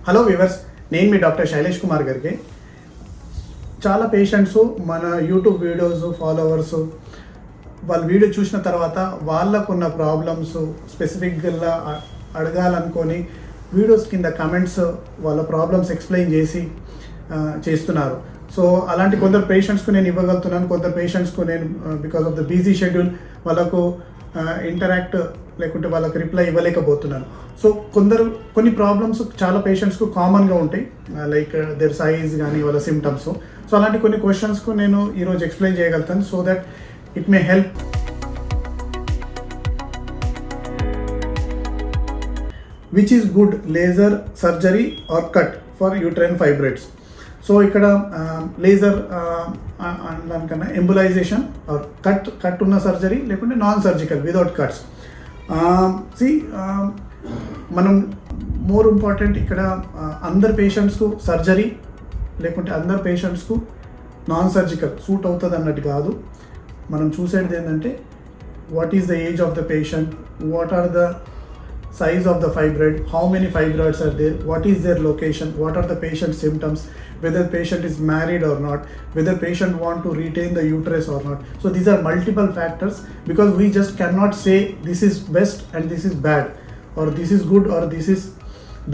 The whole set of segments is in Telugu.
హలో వ్యూవర్స్, నేను మీ డాక్టర్ శైలేష్ కుమార్ గారికి. చాలా పేషెంట్స్ మన యూట్యూబ్ వీడియోస్ ఫాలోవర్స్ వాళ్ళ వీడియో చూసిన తర్వాత వాళ్ళకున్న ప్రాబ్లమ్స్ స్పెసిఫిక్గా అడగాలనుకొని వీడియోస్ కింద కమెంట్స్ వాళ్ళ ప్రాబ్లమ్స్ ఎక్స్ప్లెయిన్ చేస్తున్నారు. సో అలాంటి కొందరు పేషెంట్స్కు నేను ఇవ్వగలుగుతున్నాను, కొందరు పేషెంట్స్కు నేను because of the busy schedule వాళ్ళకు ఇంటరాక్ట్ లేకుంటే వాళ్ళకి రిప్లై ఇవ్వలేకపోతున్నాను. సో కొన్ని ప్రాబ్లమ్స్ చాలా పేషెంట్స్కు కామన్గా ఉంటాయి, లైక్ దేర్ సైజ్ కానీ వాళ్ళ సిమ్టమ్స్. సో అలాంటి కొన్ని క్వశ్చన్స్కు నేను ఈరోజు ఎక్స్ప్లెయిన్ చేయగలుగుతాను, so that it may help. Which is good, laser surgery or cut for uterine fibroids? So ఇక్కడ లేజర్ దానికన్నా ఎంబులైజేషన్ ఆర్ కట్ ఉన్న సర్జరీ లేకుంటే నాన్ సర్జికల్ వితౌట్ కట్స్. మనం మోర్ ఇంపార్టెంట్ ఇక్కడ అందరు పేషెంట్స్కు సర్జరీ లేకుంటే అందరు పేషెంట్స్కు నాన్ సర్జికల్ సూట్ అవుతుంది అన్నట్టు కాదు. మనం చూసేది ఏంటంటే what is the age of the patient, what are the size of the fibroid, how many fibroids are there, what is their location, what are the patient's symptoms, whether patient is married or not, whether patient want to retain the uterus or not. So these are multiple factors, because we just cannot say this is best and this is bad, or this is good or this is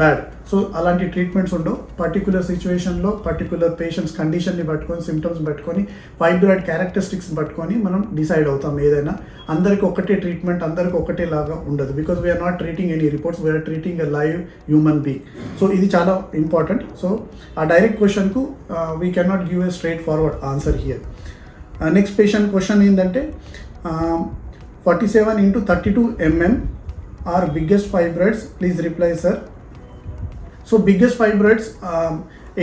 bad. So అలాంటి ట్రీట్మెంట్స్ ఉండవు. పర్టికులర్ సిచ్యువేషన్లో పర్టికులర్ పేషెంట్స్ కండిషన్ని పట్టుకొని, సిమ్టమ్స్ పట్టుకొని, ఫైబ్రాయిడ్ క్యారెక్టరిస్టిక్స్ పట్టుకొని మనం డిసైడ్ అవుతాం ఏదైనా. అందరికి ఒకటే ట్రీట్మెంట్, అందరికి ఒకటే లాగా ఉండదు, because we are not treating any reports, we are treating a live human being. So ఇది చాలా ఇంపార్టెంట్. సో ఆ డైరెక్ట్ క్వశ్చన్కు we cannot give a straightforward answer here. Next patient question ఏంటంటే 47x32 mm are biggest fibroids, please reply sir. So biggest fibroids,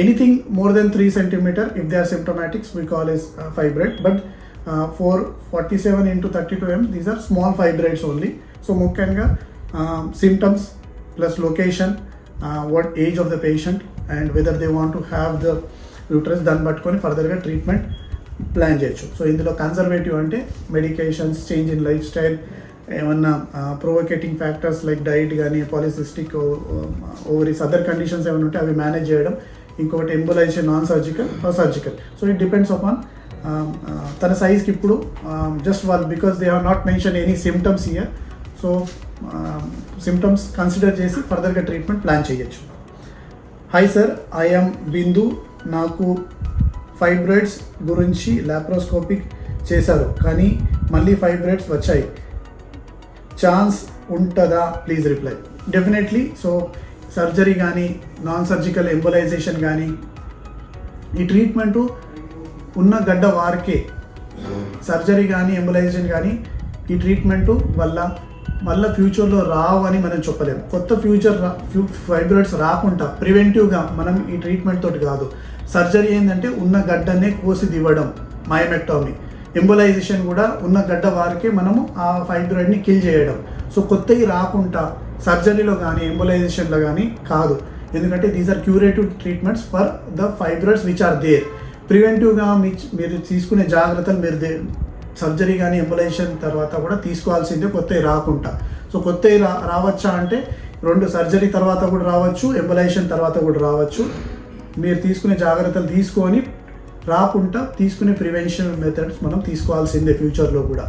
anything more than 3 cm, if they are symptomatics, we call as fibroid. But for 47x32 mm, these are small fibroids only. So mukkanga symptoms plus location, what age of the patient, and whether they want to have the uterus done పట్టుకొని ఫర్దర్గా ట్రీట్మెంట్ ప్లాన్ చేయొచ్చు. సో ఇందులో కన్జర్వేటివ్ అంటే medications, change in life style, ఏమన్నా ప్రొవోకేటింగ్ ఫ్యాక్టర్స్ లైక్ డైట్ కానీ, పాలిసిస్టిక్ ఓవరీస్, అదర్ కండిషన్స్ ఏమైనా ఉంటే అవి మేనేజ్ చేయడం. ఇంకొకటి embolisation, non surgical are surgical. So it depends upon తన సైజ్కి. ఇప్పుడు జస్ట్ వాళ్ళు because they have not mention any symptoms here, so symptoms consider చేసి ఫర్దర్గా ట్రీట్మెంట్ ప్లాన్ చేయొచ్చు. హాయ్ సార్, ఐ యామ్ బిందు. నాకు ఫైబ్రాయిడ్స్ గురించి లాప్రోస్కోపిక్ చేశారు, కానీ మళ్ళీ ఫైబ్రాయిడ్స్ వచ్చాయి, ఛాన్స్ ఉంటుందా? Please reply. Definitely. So surgery కానీ, నాన్ సర్జికల్ ఎంబులైజేషన్ కానీ, ఈ ట్రీట్మెంటు ఉన్న గడ్డ వారికే. సర్జరీ కానీ, ఎంబులైజేషన్ కానీ, ఈ ట్రీట్మెంటు వల్ల మళ్ళీ ఫ్యూచర్లో రావు అని మనం చెప్పలేము. కొత్త ఫైబ్రాయిడ్స్ రాకుండా ప్రివెంటివ్గా మనం ఈ ట్రీట్మెంట్ తోటి కాదు. సర్జరీ ఏంటంటే ఉన్న గడ్డనే కోసి దివ్వడం, మయోమెక్టోమీ. ఎంబులైజేషన్ కూడా ఉన్న గడ్డ వారికే మనము ఆ ఫైబ్రాయిడ్ని కిల్ చేయడం. సో కొత్తవి రాకుండా సర్జరీలో కానీ, ఎంబులైజేషన్లో కానీ కాదు, ఎందుకంటే these are curative treatments for the fibroids which are there. ప్రివెంటివ్గా మీరు తీసుకునే జాగ్రత్తలు మీరు సర్జరీ కానీ, ఎంబులైజేషన్ తర్వాత కూడా తీసుకోవాల్సిందే, కొత్తవి రాకుండా. సో కొత్తవి రావచ్చా అంటే 2 సర్జరీ తర్వాత కూడా రావచ్చు, ఎంబులైజేషన్ తర్వాత కూడా రావచ్చు. మీరు తీసుకునే జాగ్రత్తలు తీసుకొని రాకుండా తీసుకునే ప్రివెన్షన్ మెథడ్స్ మనం తీసుకోవాల్సిందే ఫ్యూచర్లో కూడా.